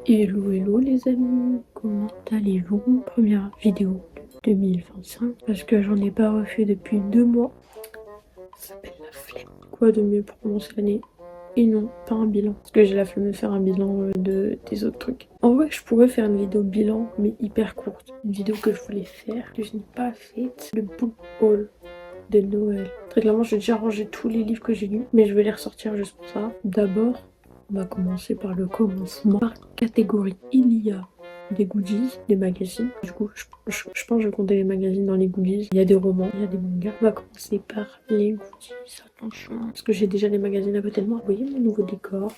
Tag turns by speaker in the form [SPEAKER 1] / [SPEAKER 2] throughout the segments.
[SPEAKER 1] Hello les amis, comment allez-vous? Première vidéo de 2025 parce que j'en ai pas refait depuis 2 mois. Ça s'appelle la flemme. Quoi de mieux pour commencer l'année? Et non, pas un bilan. Parce que j'ai la flemme de faire un bilan des autres trucs. En vrai, je pourrais faire une vidéo bilan, mais hyper courte. Une vidéo que je voulais faire, que je n'ai pas faite. Le book haul de Noël. Très clairement, j'ai déjà rangé tous les livres que j'ai lus, mais je vais les ressortir juste pour ça. D'abord, on va commencer par le commencement. Par catégorie, il y a des goodies, des magazines. Du coup, je pense que je vais compter les magazines dans les goodies. Il y a des romans, il y a des mangas. On va commencer par les goodies. Attention, parce que j'ai déjà des magazines à côté de moi. Vous voyez mon nouveau décor?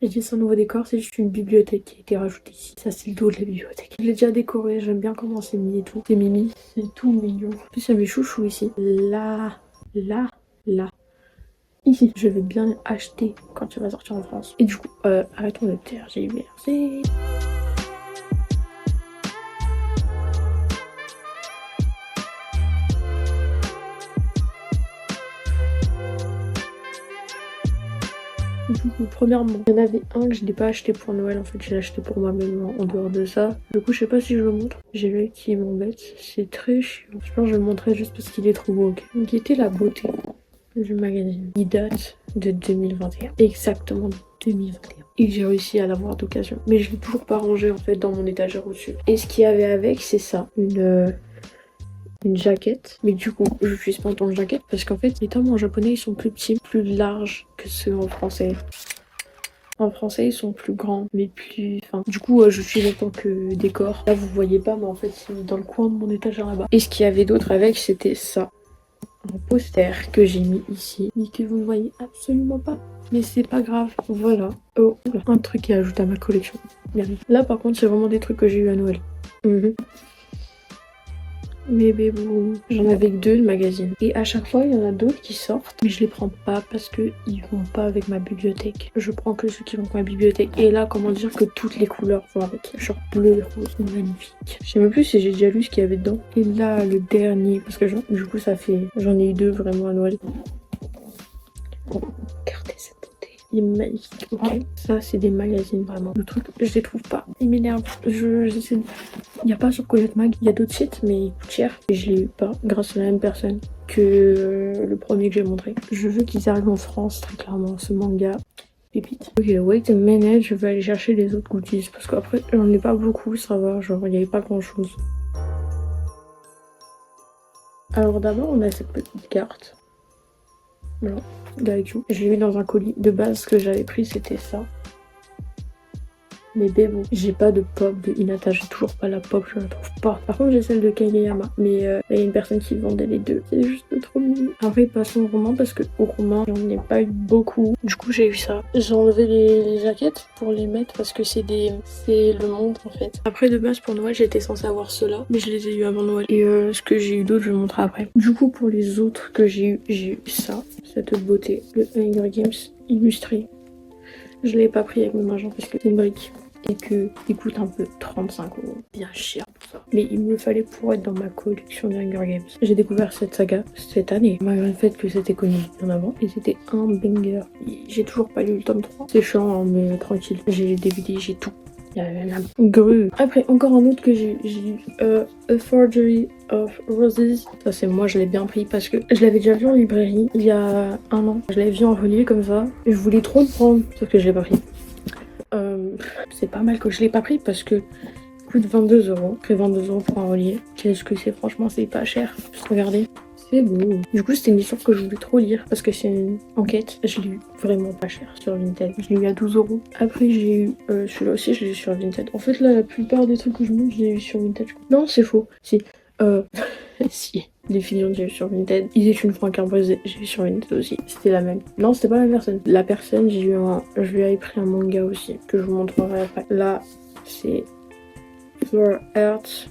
[SPEAKER 1] J'ai dit c'est un nouveau décor, c'est juste une bibliothèque qui a été rajoutée ici. Ça, c'est le dos de la bibliothèque. Je l'ai déjà décoré, j'aime bien comment c'est mis et tout. C'est mimi, c'est tout mignon. En plus, il y a mes chouchous ici. Là. Ici, je vais bien acheter quand tu vas sortir en France. Et du coup, arrêtons de tergiverser. Du coup, premièrement, il y en avait un que je n'ai pas acheté pour Noël. En fait, j'ai acheté pour moi-même en dehors de ça. Du coup, je sais pas si je le montre. J'ai l'œil qui m'embête. C'est très chiant. Je pense que je le montrerai juste parce qu'il est trop beau. Okay. Donc, il était la beauté du magazine. Il date de 2021. Exactement 2021. Et j'ai réussi à l'avoir d'occasion. Mais je l'ai toujours pas rangé en fait dans mon étagère au-dessus. Et ce qu'il y avait avec, c'est ça. Une jaquette, mais du coup je n'utilise pas en tant que jaquette parce qu'en fait les tomes en japonais ils sont plus petits, plus larges que ceux en français. En français ils sont plus grands mais plus fins. Du coup je suis en tant que décor. Là vous voyez pas mais en fait c'est dans le coin de mon étagère là-bas. Et ce qu'il y avait d'autre avec c'était ça. Un poster que j'ai mis ici et que vous ne voyez absolument pas. Mais c'est pas grave, voilà. Oh, un truc qui ajoute à ma collection. Là par contre c'est vraiment des trucs que j'ai eu à Noël. Mais bébou, j'en avais que 2 de magazines. Et à chaque fois, il y en a d'autres qui sortent, mais je les prends pas parce que ils vont pas avec ma bibliothèque. Je prends que ceux qui vont avec ma bibliothèque. Et là, comment dire que toutes les couleurs vont avec. Genre bleu, rose, magnifique. Je sais même plus si j'ai déjà lu ce qu'il y avait dedans. Et là, le dernier, parce que du coup, j'en ai eu 2 vraiment à Noël. Bon, regardez cette beauté. Il est magnifique. Ok, ça c'est des magazines vraiment. Le truc, je les trouve pas. Il m'énerve. J'essaie de... Il n'y a pas sur Coyote Mag, il y a d'autres sites, mais ils coûtent cher. Et je l'ai eu pas grâce à la même personne que le premier que j'ai montré. Je veux qu'ils arrivent en France, très clairement, ce manga. Pépite. Ok, wait a minute, je vais aller chercher les autres goodies. Parce qu'après, j'en ai pas beaucoup, ça va. Genre, il n'y avait pas grand chose. Alors d'abord, on a cette petite carte. Voilà, d'Aikyu. Je l'ai eu dans un colis. De base, ce que j'avais pris, c'était ça. Mais bébou, j'ai pas de pop de Hinata, j'ai toujours pas la pop, je la trouve pas. Par contre j'ai celle de Kageyama, mais il y a une personne qui vendait les deux, c'est juste trop mignon. Après passons au roman parce que au roman j'en ai pas eu beaucoup, du coup j'ai eu ça. J'ai enlevé les jaquettes pour les mettre parce que c'est le monde en fait. Après de base pour Noël j'étais censée avoir ceux-là, mais je les ai eu avant Noël. Et ce que j'ai eu d'autres je vais montrer après. Du coup pour les autres que j'ai eu ça, cette beauté, le Hunger Games illustré. Je l'ai pas pris avec mon argent parce que c'est une brique. Et qu'il coûte un peu 35€. Bien cher pour ça. Mais il me le fallait pour être dans ma collection de Hunger Games. J'ai découvert cette saga cette année, malgré le fait que c'était connu bien avant. Et c'était un banger. J'ai toujours pas lu le tome 3. C'est chiant, hein, mais tranquille. J'ai les DVD, j'ai tout. Il y a la grue. Après, encore un autre que j'ai eu. A Forgery of Roses. Ça, c'est moi, je l'ai bien pris parce que je l'avais déjà vu en librairie il y a 1 an. Je l'avais vu en relié comme ça. Et je voulais trop le prendre, sauf que je l'ai pas pris. C'est pas mal que je l'ai pas pris parce que coûte 22€. Après 22€ pour un relié. Qu'est-ce que c'est? Franchement, c'est pas cher. Juste regardez. C'est beau. Du coup, c'était une histoire que je voulais trop lire parce que c'est une enquête. Je l'ai eu vraiment pas cher sur Vinted. Je l'ai eu à 12€. Après, j'ai eu celui-là aussi, je l'ai eu sur Vinted. En fait, là, la plupart des trucs que je montre, je l'ai eu sur Vinted. Non, c'est faux. Si. Si. Les figurines que j'ai eu sur Vinted. Ils étaient une franc brisée. J'ai eu sur Vinted aussi. C'était la même. Non, c'était pas la même personne. La personne, je lui avais pris un manga aussi. Que je vous montrerai après. Là, c'est Flower Earth.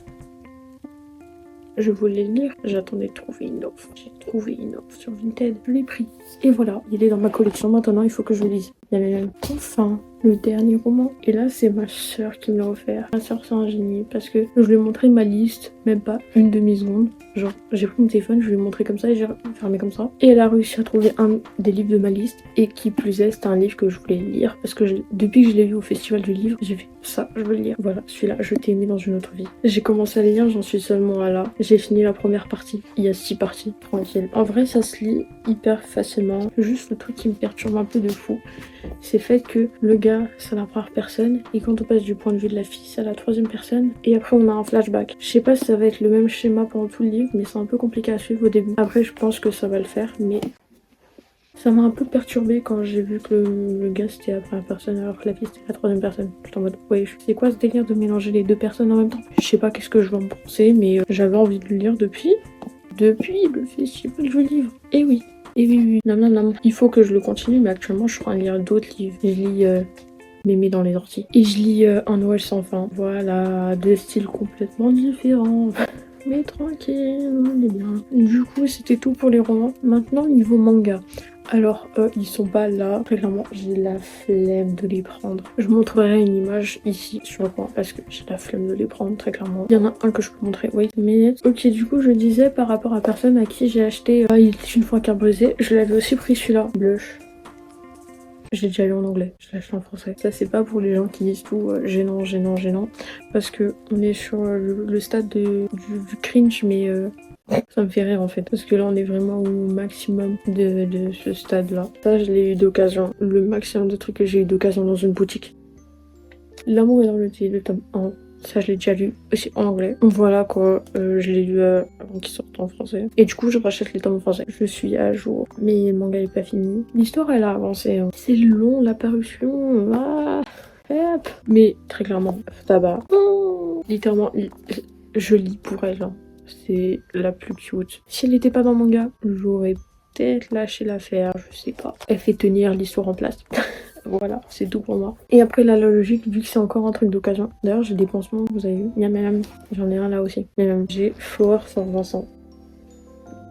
[SPEAKER 1] Je voulais le lire. J'attendais de trouver une offre. J'ai trouvé une offre sur Vinted, je l'ai pris. Et voilà, il est dans ma collection maintenant, il faut que je le lise. Il y avait même enfin le dernier roman. Et là, c'est ma soeur qui me l'a offert. Ma soeur, c'est un génie parce que je lui ai montré ma liste, même pas une demi-seconde. Genre, j'ai pris mon téléphone, je lui ai montré comme ça et j'ai fermé comme ça. Et elle a réussi à trouver un des livres de ma liste. Et qui plus est, c'était un livre que je voulais lire parce que depuis que je l'ai vu au festival du livre, j'ai fait ça, je veux le lire. Voilà, celui-là, je t'ai aimé dans une autre vie. J'ai commencé à le lire, j'en suis seulement à là. J'ai fini la première partie. Il y a 6 parties, tranquille. En vrai, ça se lit hyper facilement. Juste le truc qui me perturbe un peu de fou, c'est le fait que le gars, c'est la première personne, et quand on passe du point de vue de la fille, c'est la troisième personne, et après on a un flashback. Je sais pas si ça va être le même schéma pendant tout le livre, mais c'est un peu compliqué à suivre au début. Après, je pense que ça va le faire, mais ça m'a un peu perturbée quand j'ai vu que le gars c'était la première personne alors que la fille c'était la troisième personne. J'étais en mode, ouais, c'est quoi ce délire de mélanger les deux personnes en même temps? Je sais pas qu'est-ce que je vais en penser, mais j'avais envie de le lire depuis le festival du livre. Et oui. Et oui. Non, non, non. Il faut que je le continue, mais actuellement, je suis en train de lire d'autres livres. Je lis Mémé dans les orties. Et je lis Un Noël sans fin. Voilà, deux styles complètement différents. Mais tranquille, on est bien. Du coup, c'était tout pour les romans. Maintenant, niveau manga. Alors, ils sont pas là. Très clairement, j'ai la flemme de les prendre. Je montrerai une image ici sur le coin parce que j'ai la flemme de les prendre, très clairement. Il y en a un que je peux montrer. Wait a minute. Ok, du coup, je disais par rapport à personne à qui j'ai acheté Il était une fois qu'un brisé. Je l'avais aussi pris celui-là. Blush. Je l'ai déjà lu en anglais, je l'ai acheté en français. Ça, c'est pas pour les gens qui disent tout gênant, gênant, gênant. Parce que on est sur le stade du cringe, mais ça me fait rire en fait. Parce que là, on est vraiment au maximum de ce stade-là. Ça, je l'ai eu d'occasion. Le maximum de trucs que j'ai eu d'occasion dans une boutique. L'amour est dans le thé, le tome 1. Ça, je l'ai déjà lu aussi en anglais. Voilà quoi, je l'ai lu avant qu'il sorte en français. Et du coup, je rachète les tomes en français. Je suis à jour, mais le manga est pas fini. L'histoire, elle a avancé. Hein. C'est long, la parution. Ah, hop. Mais très clairement, tabac. Oh, littéralement, je lis pour elle. Hein. C'est la plus cute. Si elle n'était pas dans le manga, j'aurais peut-être lâché l'affaire, je sais pas. Elle fait tenir l'histoire en place. Voilà, c'est tout pour moi. Et après, la logique, vu que c'est encore un truc d'occasion. D'ailleurs, j'ai des pansements, vous avez vu. Miam, j'en ai un là aussi. Miam, j'ai Flower Saint Vincent.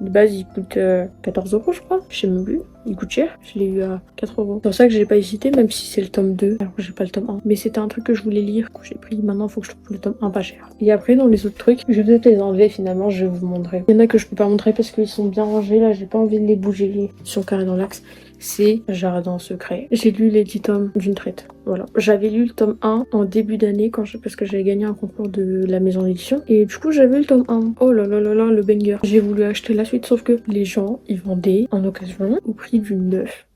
[SPEAKER 1] De base, il coûte 14 €, je crois. Je sais même plus. Il coûte cher. Je l'ai eu à 4 €. C'est pour ça que j'ai pas hésité, même si c'est le tome 2. Alors que j'ai pas le tome 1. Mais c'était un truc que je voulais lire, que j'ai pris. Maintenant, il faut que je trouve le tome 1 pas cher. Et après, dans les autres trucs, je vais peut-être les enlever finalement. Je vais vous montrer. Il y en a que je peux pas montrer parce qu'ils sont bien rangés. Là, j'ai pas envie de les bouger. Ils sont carrés dans l'axe. C'est Jardin secret. J'ai lu les 10 tomes d'une traite. Voilà. J'avais lu le tome 1 en début d'année parce que j'avais gagné un concours de la maison d'édition. Et du coup, j'avais le tome 1. Oh là là là là, le banger. J'ai voulu acheter la suite, sauf que les gens, ils vendaient en occasion au prix du neuf.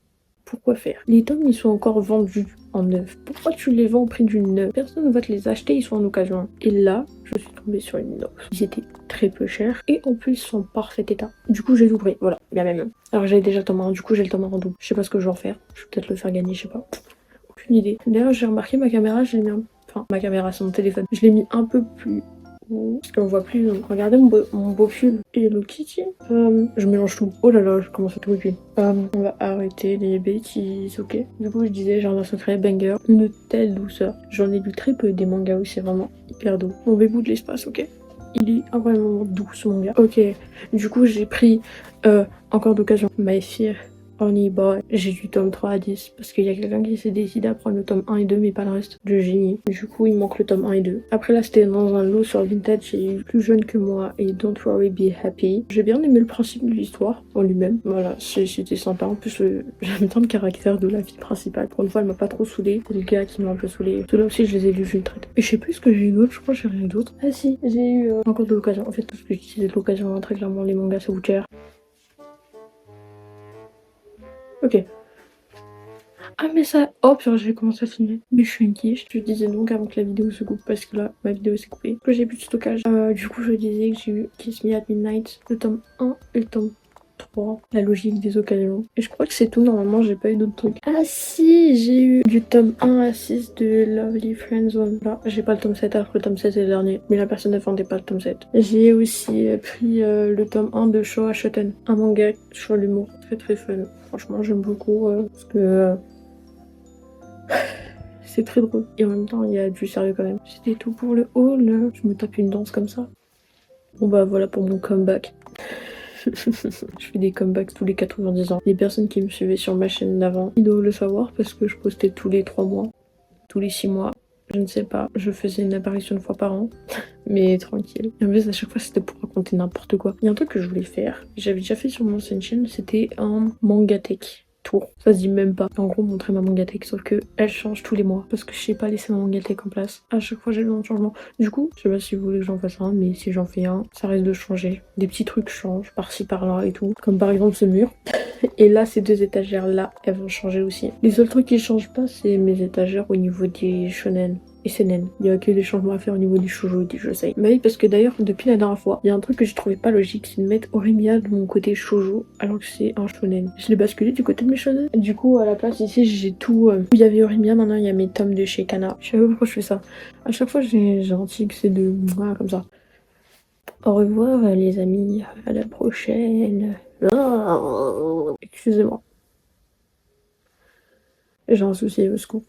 [SPEAKER 1] Pourquoi faire? Les tomes, ils sont encore vendus en neuf. Pourquoi tu les vends au prix du neuf? Personne ne va te les acheter, ils sont en occasion. Et là, je suis tombée sur une offre. Ils étaient très peu chers et en plus, ils sont en parfait état. Du coup, j'ai tout pris. Voilà, bien même. Alors, j'avais déjà le tome 1, du coup, j'ai le tome 1 en double. Je sais pas ce que je vais en faire. Je vais peut-être le faire gagner, je sais pas. Aucune idée. D'ailleurs, j'ai remarqué ma caméra, je l'ai mis Enfin, ma caméra, c'est mon téléphone. Je l'ai mis un peu plus parce qu'on voit plus. Donc regardez mon beau pull et le Kitty. Je mélange tout. Oh là là, je commence à tout oublier. On va arrêter les bêtises, ok. Du coup, je disais, Jardin secret, banger, une telle douceur. J'en ai lu très peu des mangas où c'est vraiment hyper doux. Mauvais bout de l'espace, ok. Il est incroyablement doux ce manga. Ok, du coup, j'ai pris encore d'occasion My Fear Honey Boy. J'ai du tome 3 à 10 parce qu'il y a quelqu'un qui s'est décidé à prendre le tome 1 et 2 mais pas le reste. De génie. Du coup, il manque le tome 1 et 2. Après là, c'était dans un lot sur Vinted. J'ai eu Plus jeune que moi et Don't Worry Be Happy. J'ai bien aimé le principe de l'histoire en lui-même. Voilà, c'était sympa. En plus, j'aime tant le caractère de la fille principale. Pour une fois, elle m'a pas trop saoulée. C'est le gars qui m'a un peu saoulée. Ceux-là aussi, je les ai lus d'une traite. Et je sais plus ce que j'ai eu d'autre. Je crois que j'ai rien d'autre. Ah si, j'ai eu encore de l'occasion. En fait, tout ce que j'utilisais de l'occasion, hein, très clairement, les mangas, ça coûte cher. Ok. Ah mais ça... Hop, j'ai commencé à filmer. Mais je suis une quiche. Je disais donc avant que la vidéo se coupe parce que là, ma vidéo s'est coupée. Que j'ai plus de stockage. Du coup, je disais que j'ai eu Kiss Me at Midnight, le tome 1 et le tome 3. La logique des occasions. Et je crois que c'est tout. Normalement, j'ai pas eu d'autres trucs. Ah si, j'ai eu du tome 1 à 6 de Lovely Friendzone. Là, j'ai pas le tome 7 alors que le tome 7 est le dernier. Mais la personne ne vendait pas le tome 7. J'ai aussi pris le tome 1 de Showa Shoten. Un manga sur l'humour. Très très fun. Franchement, j'aime beaucoup parce que c'est très drôle. Et en même temps, il y a du sérieux quand même. C'était tout pour le haul. Je me tape une danse comme ça. Bon bah voilà pour mon comeback. Je fais des comebacks tous les 90 ans. Les personnes qui me suivaient sur ma chaîne d'avant, ils doivent le savoir parce que je postais tous les 3 mois, tous les 6 mois. Je ne sais pas, je faisais une apparition une fois par an, mais tranquille. Et en plus, à chaque fois, c'était pour raconter n'importe quoi. Il y a un truc que je voulais faire, j'avais déjà fait sur mon ancienne chaîne, c'était un mangatech tour. Ça se dit même pas. En gros, montrer ma mangatech, sauf que elle change tous les mois parce que je sais pas laisser ma mangatech en place. À chaque fois, j'ai besoin de changement. Du coup, je sais pas si vous voulez que j'en fasse un, mais si j'en fais un, ça risque de changer. Des petits trucs changent par-ci par-là et tout. Comme par exemple ce mur. Et là, ces 2 étagères là, elles vont changer aussi. Les seuls trucs qui changent pas, c'est mes étagères au niveau des shonen et seinen. Il y a que des changements à faire au niveau du shoujo et du josei. Bah oui, parce que d'ailleurs, depuis la dernière fois, il y a un truc que j'ai trouvé pas logique, c'est de mettre Orimiya de mon côté shoujo alors que c'est un shonen. Je l'ai basculé du côté de mes shonen. Du coup, à la place ici, j'ai tout. Où il y avait Orimiya, maintenant il y a mes tomes de chez Kana. Je sais pas pourquoi je fais ça. À chaque fois, j'ai un tic, c'est de. Voilà, comme ça. Au revoir, les amis. À la prochaine. Excusez-moi. J'ai un souci au secours.